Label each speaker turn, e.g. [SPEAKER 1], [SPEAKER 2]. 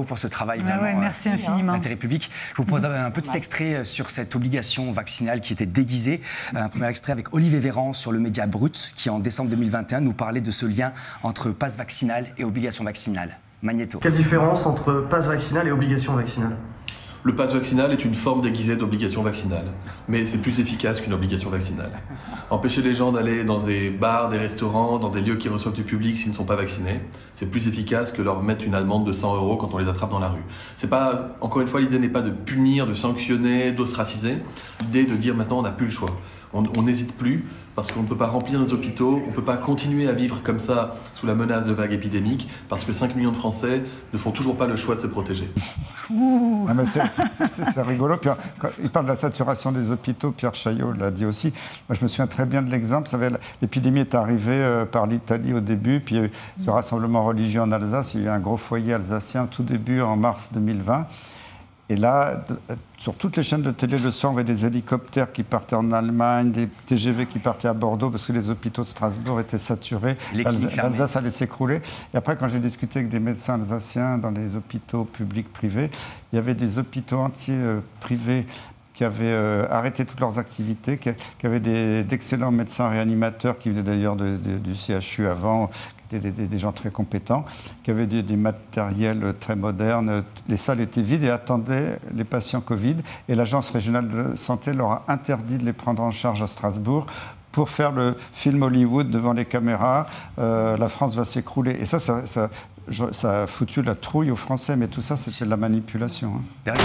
[SPEAKER 1] pour ce travail.
[SPEAKER 2] Merci infiniment.
[SPEAKER 1] D'intérêt public. Je vous propose un petit extrait sur cette obligation vaccinale qui était déguisée. Un premier extrait avec Olivier Véran sur le Média Brut, qui en décembre 2021 nous parlait de ce lien entre passe vaccinal et obligation vaccinale. Magnéto.
[SPEAKER 3] Quelle différence entre passe vaccinal et obligation vaccinale ?
[SPEAKER 4] Le pass vaccinal est une forme déguisée d'obligation vaccinale, mais c'est plus efficace qu'une obligation vaccinale. Empêcher les gens d'aller dans des bars, des restaurants, dans des lieux qui reçoivent du public s'ils ne sont pas vaccinés, c'est plus efficace que leur mettre une amende de 100 € quand on les attrape dans la rue. C'est pas, encore une fois, l'idée n'est pas de punir, de sanctionner, d'ostraciser. L'idée est de dire maintenant on n'a plus le choix. On n'hésite plus parce qu'on ne peut pas remplir les hôpitaux, on ne peut pas continuer à vivre comme ça sous la menace de vagues épidémiques parce que 5 millions de Français ne font toujours pas le choix de se protéger.
[SPEAKER 5] Ah mais c'est rigolo. Puis, quand il parle de la saturation des hôpitaux, Pierre Chaillot l'a dit aussi. Moi, je me souviens très bien de l'exemple. L'épidémie est arrivée par l'Italie au début, puis il y a eu ce rassemblement religieux en Alsace. Il y a eu un gros foyer alsacien tout début en mars 2020. Et là, sur toutes les chaînes de télé le soir, on avait des hélicoptères qui partaient en Allemagne, des TGV qui partaient à Bordeaux parce que les hôpitaux de Strasbourg étaient saturés. L'Alsace allait s'écrouler. Et après, quand j'ai discuté avec des médecins alsaciens dans les hôpitaux publics privés, il y avait des hôpitaux entiers privés qui avaient arrêté toutes leurs activités, qui avaient d'excellents médecins réanimateurs qui venaient d'ailleurs du CHU avant, des gens très compétents, qui avaient des matériels très modernes. Les salles étaient vides et attendaient les patients Covid. Et l'Agence régionale de santé leur a interdit de les prendre en charge à Strasbourg pour faire le film Hollywood devant les caméras. La France va s'écrouler. Et ça a foutu la trouille aux Français. Mais tout ça, c'était de la manipulation.
[SPEAKER 1] Derrière.